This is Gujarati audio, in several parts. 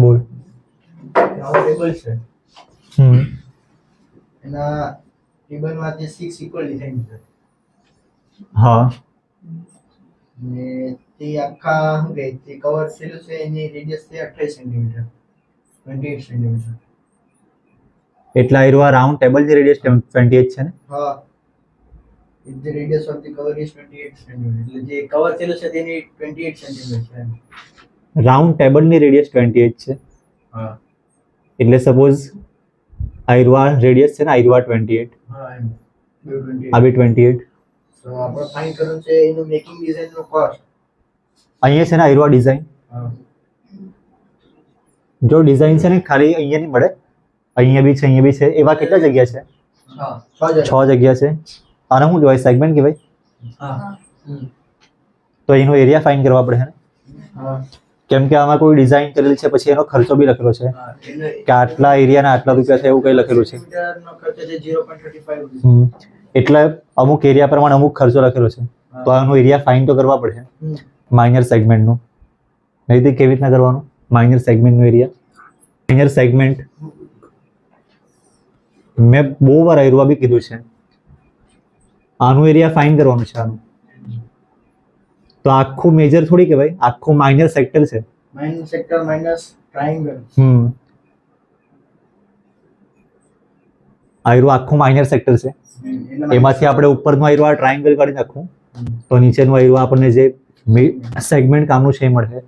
બોલ. આવો ટેબલ છે એના ટેબલમાં જે 6 ઇક્વલ ડિઝાઇન છે હા ને તે આખા શું કહે તે કવર થયેલું છે એની રેડિયસ છે 28 સેન્ટીમીટર 28 સેન્ટીમીટર. એટલે આ રહ્યું આ રાઉન્ડ ટેબલની રેડિયસ 28 છે ને. હા the radius of the cover is 28 centimetre એટલે જે કવર થયેલું છે તેની 28 સેન્ટીમીટર છે એમ. રાઉન્ડ ટેબલની રેડિયસ 28 છે હા એટલે સપોઝ આ રહ્યું આ રેડિયસ છે ને આ રહ્યું આ 28 હા એમ આ બી 28. તો આપણે ફાઇન્ડ કરવું છે એનું મેકિંગ ડિઝાઇન નો કોસ્ટ. અહીંયા છે ને આ રહ્યું આ ડિઝાઇન. હા જો ડિઝાઇન છે ને ખાલી અહીંયા નહીં મળે, અહીંયા બી છે અહીંયા બી છે, એવા કેટલા જગ્યા છે? હા 6 જગ્યા છે. આને શું કહેવાય? સેગમેન્ટ કહેવાય. હા તો એનો એરિયા ફાઇન્ડ કરવા પડે ને, હા કેમ કે આમાં કોઈ ડિઝાઇન કરેલ છે પછી એનો ખર્ચો બી લખેલો છે હા એટલે કે આટલા એરિયાના આટલા રૂપિયા છે એવું કંઈ લખેલું છે. સેન્ટીમીટરનો ખર્ચ છે 0.35 રૂપિયા. એટલે અમુક એરિયા પ્રમાણે અમુક ખર્ચો લખેલો છે, તો આનો એરિયા ફાઇન્ડ તો કરવા પડે માઇનર સેગમેન્ટનું. નહીં તો કેવી રીતના કરવાનું માઇનર સેગમેન્ટનું એરિયા? માઇનર સેગમેન્ટ મેં બહુ વાર આયરુઆ બી કીધું છે, આનું એરિયા ફાઇન્ડ કરવાનું છે આનું. તો આખું મેજર થોડી કહેવાય, આખું માઇનર સેક્ટર છે. Minus sector minus triangle. આયરું આખું માઇનર સેક્ટર છે, એમાંથી આપણે ઉપરનું આયરું આ ટ્રાયેંગલ કાઢી નાખવું તો નીચેનું આયરું આપણને જે સેગમેન્ટ કામનું છે એ મળશે.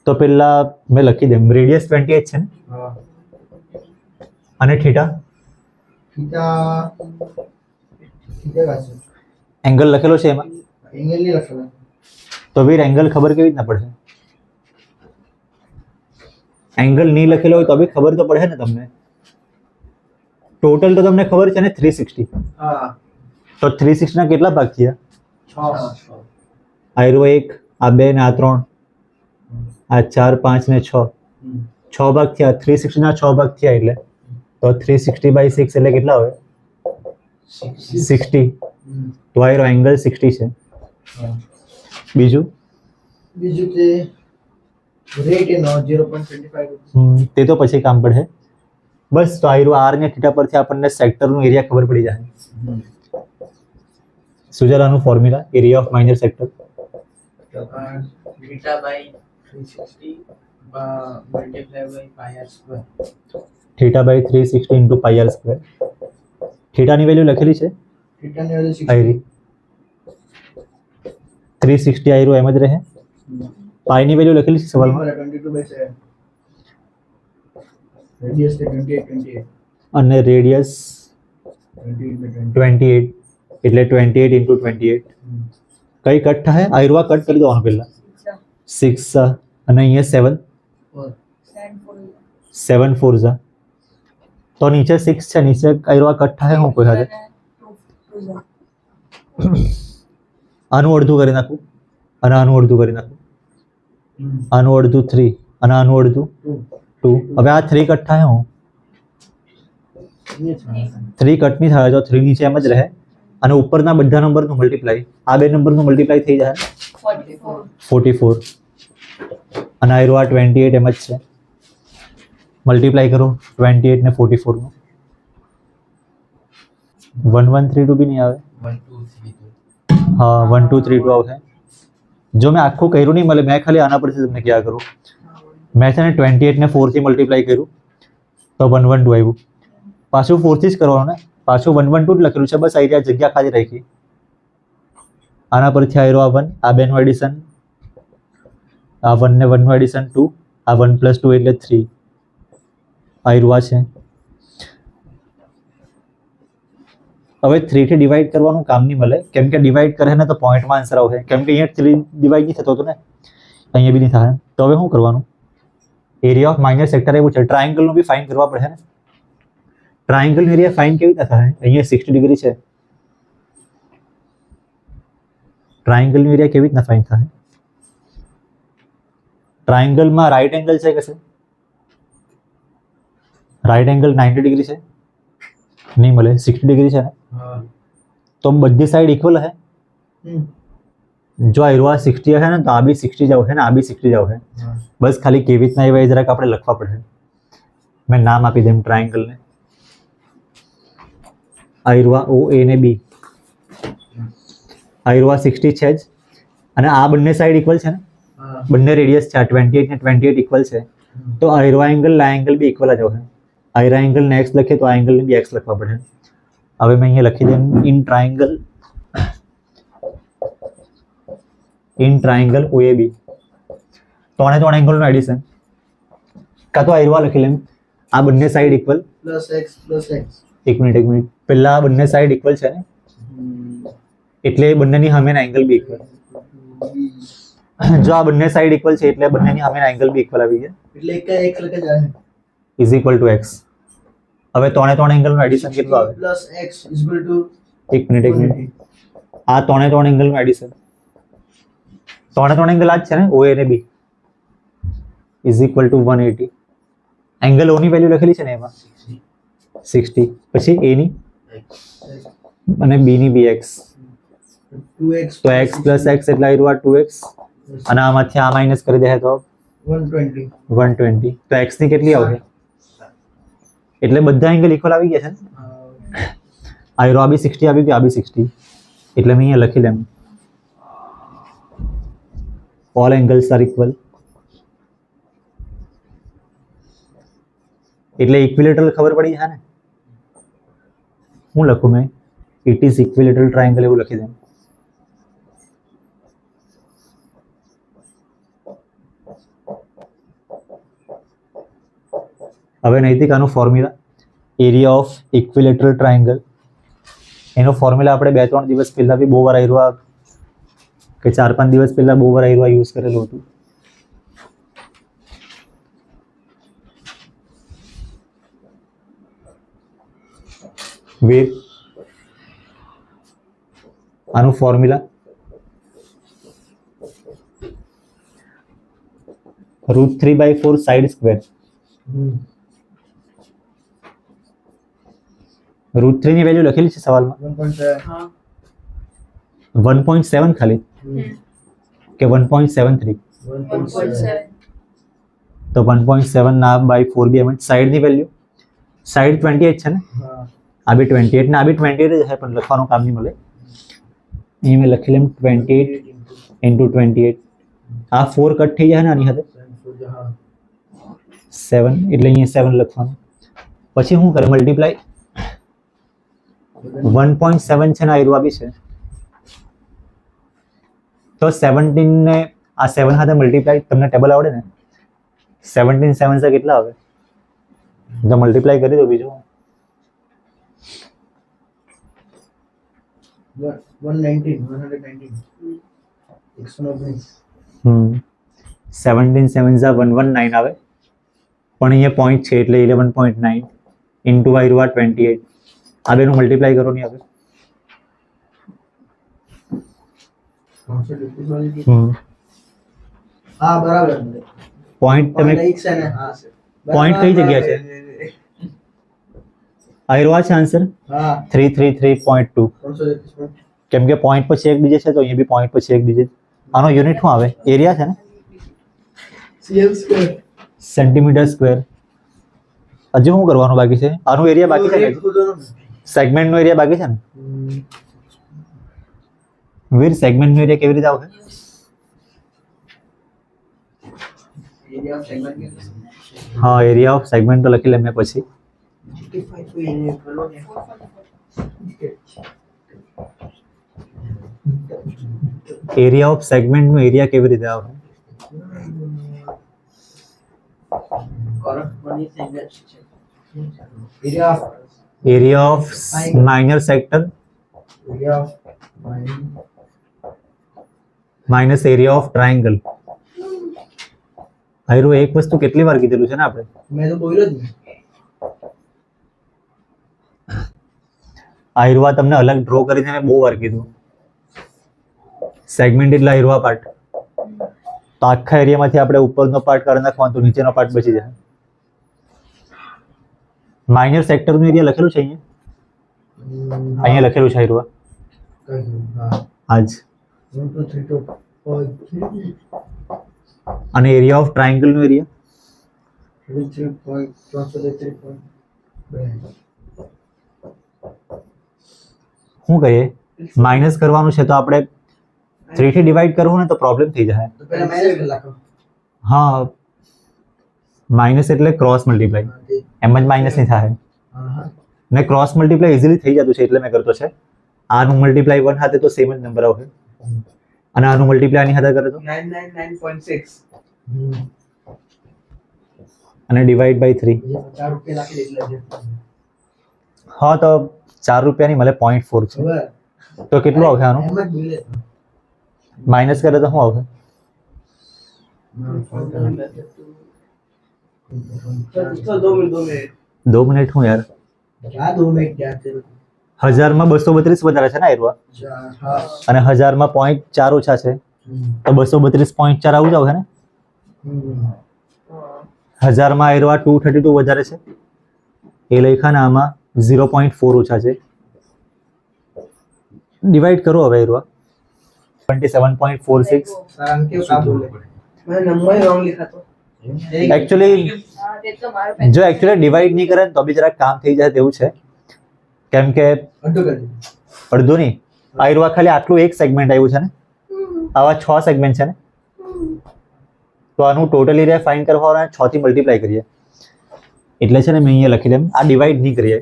તો પેલા મેં લખી દઉં, રેડિયસ 28 છે ને, હા અને થીટા થીટા થીટા છે એંગલ લખેલો છે એમાં. એંગલ નહીં લખેલો. તો વીર એંગલ ખબર કેવી રીતના પડશે? એંગલ નહીં લખેલો હોય તો બી ખબર તો પડે ને તમને. ટોટલ તો તમને ખબર છે ને 360. હા તો 360 ના કેટલા ભાગ થયા? 6 આયરો 1, આ 2 ને આ 3, આ 4, 5 ને 6, 6 ભાગ થયા. 360 ના 6 ભાગ થયા એટલે તો 360/6 એટલે કેટલા હોય? 60. તો આયરો એંગલ 60 છે. બીજું તે રેટ એનો 0.25 તે તો પછી કામ પડે. બસ તો આયરો આર ને થીટા પરથી આપણને સેક્ટરનું એરિયા ખબર પડી જાય. સુજરાનું formula area of minor sector theta by 360 multiply by pi r square. Theta by 360 into pi r square. થીટાની વેલ્યુ લખેલી છે theta ની વેલ્યુ 60. આયરી 360 આયરો એમ જ રહે. પાઈની વેલ્યુ લખેલી છે સવાલમાં 22/7. રેડિયસ છે 28 અને રેડિયસ 28 28 એટલે 28 ઇન્ટુ 28. કઈ કટ થાય? આયરુઆ કટ કરી દેવાનું પહેલા. 6 અને અહીંયા 7 7 4 ઝા તો નીચે 6 છે, નીચે આયરુઆ કટ થાય હું કોઈ હાથે આનું અડધું કરી નાખું અને આનું અડધું કરી નાખું. આનું અડધું 3 અને આનું અડધું 2. હવે આ 3 કટ થાય હું 3 કટ નહીં થાય તો 3 નીચે એમ જ રહે અને ઉપરના બધા નંબરનું મલ્ટીપ્લાય આ બે નંબરનું મલ્ટીપ્લાય થઈ જાય 44 અને આયરો આ 28 એમ જ છે. મલ્ટીપ્લાય કરો 28 ને 44 નું 1132 બી નહીં આવે. 1 2 3 હા 1232 આવશે. જો મેં આખું કર્યું નહીં મળે, મેં ખાલી આના પરથી તમને ક્યાં કરું. મેં છે ને 28 ને 4 થી મલ્ટીપ્લાય કર્યું તો 112 આવ્યું. પાછું 4 થી જ કરવાનું ને, પાછું 112 જ લખેલું છે, બસ આ જગ્યા ખાલી રાખી. આના પરથી આયરો આ 1, આ 2 નું એડિશન, આ 1 ને 1 નું એડિશન 2, આ 1 + 2 એટલે 3. આયરો આ છે. હવે 3 થી ડિવાઈડ કરવાનું કામ નહીં મળે, કેમ કે ડિવાઈડ કરે ને તો પોઈન્ટમાં આન્સર આવશે, કેમ કે અહીંયા 3 ડિવાઈડ નહીં થતો હતો ને, અહીંયા બી નહીં થાય. તો હવે શું કરવાનું? એરિયા ઓફ માઇનર સેક્ટર એવું છે. ટ્રાયેંગલનું બી ફાઇન્ડ કરવા પડે ને. ટ્રાયેંગલનો એરિયા ફાઇન્ડ કેવી રીતે થાય? અહીંયા 60 ડિગ્રી છે. ટ્રાયેંગલનો એરિયા કેવી રીતના ફાઇન્ડ થાય? ટ્રાયેંગલમાં રાઈટ એંગલ છે કે છે? રાઈટ એંગલ 90 ડિગ્રી છે? નહીં મળે. 60 ડિગ્રી છે ને, હા તો બધી સાઈડ ઇક્વલ હે. જો આ એરવા 60 હશે ને તો આ બી 60 જ આવશે ને આ બી 60 જ આવશે. હા બસ ખાલી કેવી રીતના એવા જરાક આપણે લખવા પડશે. મેં નામ આપી દઉં ટ્રાયંગલને. આ એરવા ઓ એ ને બી, આ એરવા 60 છે જ, અને આ બંને સાઈડ ઇક્વલ છે ને, હા બંને રેડિયસ છે, આ 28 ને 28 ઇક્વલ છે, તો આ એરવા એંગલ લા એંગલ બી ઇક્વલ જ આવશે. આ એરા એંગલ ને એક્સ લખીએ તો આ એંગલને બી એક્સ લખવા પડે. હવે મેં અહીંયા લખી દઉં ઇન ટ્રાયંગલ OAB, ત્રણે એંગલનું એડિશન. કાં તો આ એરવા લખી લેમ, આ બંને સાઈડ ઇક્વલ. પ્લસ એક્સ એક મિનિટ, પહેલા આ બંને સાઈડ ઇક્વલ છે ને, એટલે બંનેની સામેના એંગલ બી ઇક્વલ. જો આ બંને સાઈડ ઇક્વલ છે એટલે બંનેની સામેના એંગલ બી ઇક્વલ આવી ગયા, એટલે એક એક્સ લખે જાય ઇઝ ઇક્વલ ટુ એક્સ. હવે ત્રણે એંગલનું એડિશન કેટલું આવે? Plus x is equal to એક મિનિટ, આ ત્રણે એંગલનું એડિશન, ત્રણે એંગલ આ જ છે ને, ઓ અને બી, ઇઝ ઇક્વલ ટુ 180. એંગલ ઓની વેલ્યુ લખેલી છે ને એમાં 60, પછી એની અને બીની bx, 2x તો x પ્લસ x એટલે આવ્યું આ 2x, અને આમાંથી આ માઇનસ કરી દે તો 120 120. તો x ની કેટલી આવશે? એટલે બધા એંગલ ઇક્વલ આવી ગયા છે ને. આ બી 60 આવી ગયું, આ બી 60, એટલે મેં અહીંયા લખી લેમ all angles are equal. એટલે ઇક્વિલેટરલ ખબર પડી છે ને. હું લખું મેં ઇટ ઇઝ ઇક્વિલેટરલ ટ્રાયંગલ એવું લખી દઉં. હવે નૈતિક આનું formula area of equilateral triangle, એનો ફોર્મ્યુલા આપણે 2-3 દિવસ પહેલા બી બહુ વાર આવ્યું, કે 4-5 દિવસ પહેલા બહુ વાર આવ્યું યુઝ કરેલું હતું. with આનું ફોર્મ્યુલા √3/4 સાઈડ સ્ક્વેર. √3 ની વેલ્યુ લખેલી છે સવાલમાં 1.7 ખાલી કે 1.73? તો 1.7 ના બાય 4 બી એમ સાઈડની વેલ્યુ, સાઈડ 28 છે ને, આ બી 28 ને આ બી 28 જ છે, પણ લખવાનું કામ નહીં મળે. અહીં મેં લખી લેમ 28 × 28. આ 4 કટ થઈ જાય ને આની સાથે 7, એટલે અહીંયા 7 લખવાનું. પછી શું કરે? મલ્ટીપ્લાય 1.7 છે ને આ બી છે, તો 17 ને આ 7 સાથે મલ્ટીપ્લાય, તમને ટેબલ આવડે ને, 17 7 કેટલા આવે? તો મલ્ટીપ્લાય કરી દો. બીજું 17 7 119 આવે, પણ અહીંયા પોઈન્ટ છે એટલે 11.9 ઇન્ટુ આવ્યું આ 28. આ બેનું મલ્ટીપ્લાય કરો નહીં આવે. હા બરાબર. પોઈન્ટ તમે પોઈન્ટ કઈ જગ્યા છે? આવ્યો આ છે આન્સર હા 333.2. કેમ કે પોઈન્ટ પછી એક ડિજિટ છે તો અહીંયા બી પોઈન્ટ પછી એક ડિજિટ. આનો યુનિટ શું આવે? એરિયા છે ને, cm². Centimetre square. હજુ શું કરવાનું બાકી છે? આનું એરિયા બાકી છે ને, સેગમેન્ટનો એરિયા બાકી છે ને. વીર સેગમેન્ટનો એરિયા કેવી રીતે આવશે? હા, એરિયા ઓફ સેગમેન્ટ તો લખી લે મેં પછી. એરિયા ઓફ સેગમેન્ટનો એરિયા કેવી રીતે આવે? Area of minor sector minus area of triangle. આયરું એક વસ્તુ કેટલી વાર કીધેલું છે ને આપણે? મેં તો બોલ્યો જ નહીં. આયરુઆ તમને અલગ ડ્રો કરીને મેં બહુ વાર કીધું. સેગમેન્ટ એટલે આયરુઆ પાર્ટ. તો આખા એરિયામાંથી આપણે ઉપરનો પાર્ટ કાઢી નાખવાનો તો નીચેનો પાર્ટ બચી જાય. માઇનર સેક્ટરનું એરિયા લખેલું છે અહીંયા લખેલું છે આયરુઆ. આજ 123.3 અને એરિયા ઓફ ટ્રાયંગલનો એરિયા 33.3.2 શું કહીએ માઇનસ કરવાનું છે તો આપણે 3 થી ડિવાઈડ કરવું ને તો પ્રોબ્લેમ થઈ જાય તો પહેલા માઈનસ કરી નાખો હા માઇનસ એટલે ક્રોસ મલ્ટીપ્લાય એમ જ માઇનસ નહીં થાય હા હા ને ક્રોસ મલ્ટીપ્લાય ઇઝીલી થઈ જતું છે એટલે મેં કરતો છે આનું મલ્ટીપ્લાય 1 સાથે તો સેમ જ નંબર આવશે અને આનું મલ્ટીપ્લાય આની સાથે કરે તો 999.6 અને ડિવાઈડ બાય 3 4 રૂપિયા નાખી દે એટલે જે હા તો 4 રૂપિયાની મળે 0.4 છે હવે તો કેટલું આવશે આનું એમ જ બોલે માઇનસ કરે તો શું આવશે चल 2 मिनट 2 મિનિટ શું યાર क्या 2 मिनट क्या तेरे को 1000 માં 232 વધારે છે ને આયરવા हाँ અને 1000 માં 0.4 ઓછા છે તો 232.4 આવું જ આવશે ને 1000 માં આયરવા 232 વધારે છે એ લખ્યા ને આમાં 0.4 ઓછા છે ડિવાઈડ કરો હવે આયરવા 27.46 सारंग के का बोले मैंने नंबर रॉन्ग लिखा तो એકચ્યુઅલી હા તે તો મારો પેન જો એકચ્યુઅલી ડિવાઈડ નહીં કરે ને તો બી જરાક કામ થઈ જાય તેવું છે કેમ કે अड्डू कर અડધું નહીં આયરવા ખાલી આટલું એક સેગમેન્ટ આવ્યું છે ને આવા 6 સેગમેન્ટ છે ને તો આનું ટોટલ એરિયા ફાઇન્ડ કરવા 6 થી મલ્ટીપ્લાય કરીએ એટલે છે ને મેં અહીંયા લખી દેમ આ ડિવાઈડ નહીં કરીએ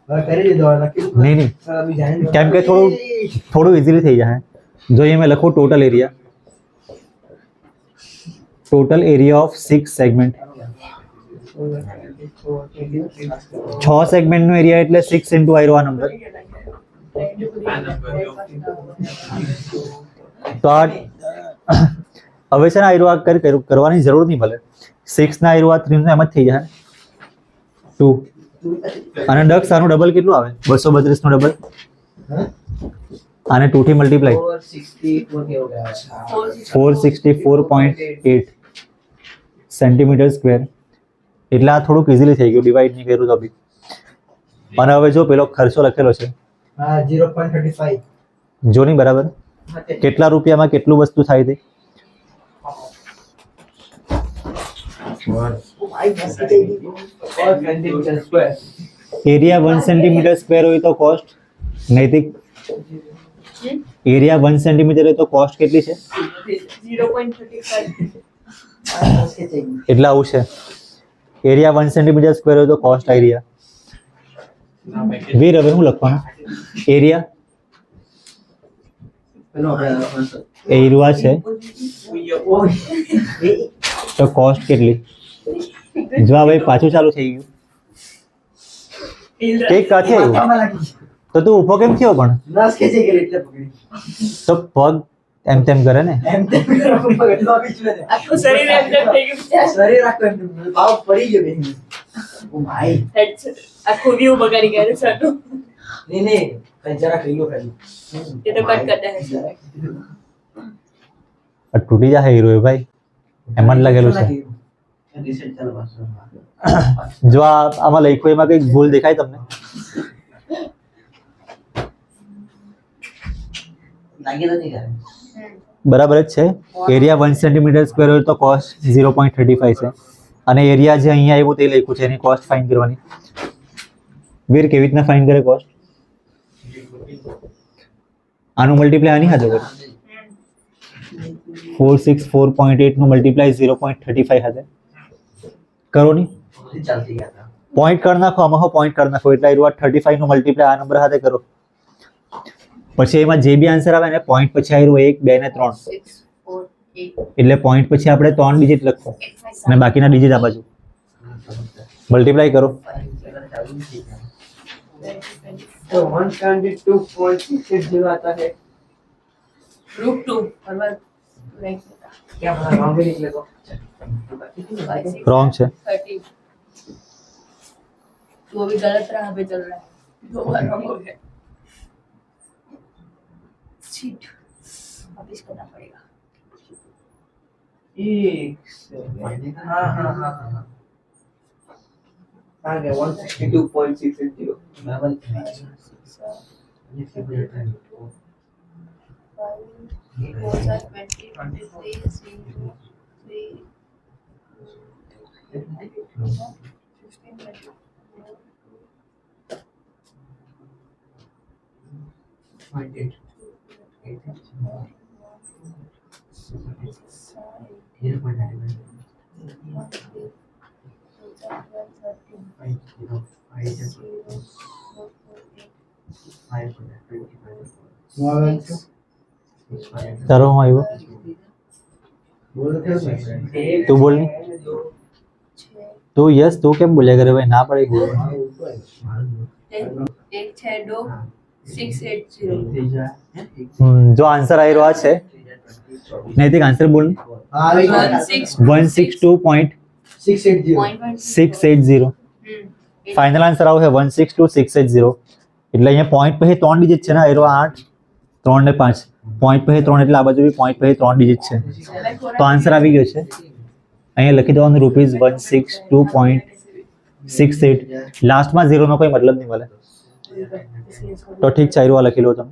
और करे दे दो लकी નહીં નહીં सर अभी जाएंगे કેમ કે થોડું ઇઝીલી થઈ જાય જો અહીંયા મેં લખું ટોટલ એરિયા ઓફ 6 સેગમેન્ટ 6 સેગમેન્ટનો એરિયા એટલે 6 ઇન્ટુ આયરવા નંબર તો આ હવે છે ને આયરવા કરવાની જરૂર નહીં ભલે 6 ના આયરવા 3 નો એમ જ થઈ જાય 2 અને ડક્સ આનું ડબલ કેટલું આવે 232 નો ડબલ આને 2 થી મલ્ટીપ્લાય 464 के हो गया 464.8 સેન્ટીમીટર સ્ક્વેર એટલે આ થોડુંક ઇઝીલી થઈ ગયું ડિવાઈડ નહીં કર્યું તો બી અને હવે જો પેલો ખર્ચો લખેલો છે हाँ 0.35 જો નહીં બરાબર કેટલા રૂપિયામાં કેટલું વસ્તુ થાય તે और 20 metre square area 1 centimetre square હોય તો કોસ્ટ નૈતિક એરિયા 1 સેન્ટીમીટર હોય તો કોસ્ટ કેટલી છે 0.35 એટલે આવું છે એરિયા 1 સેન્ટીમીટર સ્ક્વેર હોય તો કોસ્ટ એરિયા વીર હવે હું લખવાનું એરિયા नो એરિયા છે તો કોસ્ટ કેટલી જો આ ભાઈ પાછું ચાલુ થઈ ગયું કેક કાથી આવ્યું आमा लगी તો તું ઊભો કેમ થયો પણ नस कैसे के लिए पकड़ी તો પગ એમ તેમ કરે ને एम ते करो पकड़ लो बीच में આખું શરીર એમ તેમ થઈ ગયું છે शरीर रखो एम पाव पड़ी गयो बेन ओ भाई આખું વ્યૂ બગાડી ગયું છે આનું. नहीं नहीं कहीं जरा खिलो खाली એ તો કટ કરતા હે આ તૂટી જાય હીરો એ ભાઈ એમ જ લાગેલું છે रिसेट चलो बस જો આ આમાં લખ્યું એમાં કંઈક ભૂલ દેખાય તમને लागे तो नहीं कर બરાબર જ છે એરિયા 1 સેન્ટીમીટર સ્ક્વેર હોય તો કોસ્ટ 0.35 છે અને એરિયા જે અહીંયા આવ્યું તે લખ્યું છે એની કોસ્ટ ફાઇન્ડ કરવાની વીર કેવી રીતના ફાઇન્ડ કરે કોસ્ટ આનું મલ્ટીપ્લાય આની સાથે કરો 464.8 નું મલ્ટીપ્લાય 0.35 સાથે કરો નહીં चलती गया था પોઈન્ટ કરી નાખો આમાં હો પોઈન્ટ કરી નાખો એટલે આયરવા 35 નું મલ્ટીપ્લાય આ નંબર સાથે કરો પછી એમાં જે બી આન્સર આવે ને પોઈન્ટ પછી આયરવા 1 2 ને 3 6 4 8 એટલે પોઈન્ટ પછી આપણે 3 ડિજિટ લખો અને બાકીના ડિજિટ આ બાજુ મલ્ટીપ્લાય કરો तो 172.680 आता है √2 બરાબર રાઈટ क्या पता रॉन्ग भी निकले तो રોંગ છે 30 तो अभी गलत राह पे चल रहा है 2 बार रॉन्ग हो गया शिट वापस करना पड़ेगा एक हाँ हाँ हाँ हाँ आ गया 162.680 बराबर 4 are 20, 23, 0, 3, 16, 24. હું આવે છે તારો હું આવ્યો બોલો કેવું છે તું બોલ ને તું યસ તું કેમ બોલ્યા કરે ભાઈ ના પડે બોલ एक छह दो 680 જો આન્સર આવી રહ્યો આ છે નૈતિક આન્સર બોલ ને આવી 162.680 ફાઇનલ આન્સર આવો છે 162.680 એટલે અહીંયા પોઈન્ટ પછી 3 ડિજિટ છે ને એરો 8 3 ને 5 પોઈન્ટ પછી 3 એટલે આ બાજુ બી પોઈન્ટ પછી 3 ડિજિટ છે તો આન્સર આવી ગયો છે અહીંયા લખી દેવાનું ₹162.68 લાસ્ટમાં ઝીરોનો કોઈ મતલબ નહીં મળે તો ઠીક છે આયરો લખી લો તમે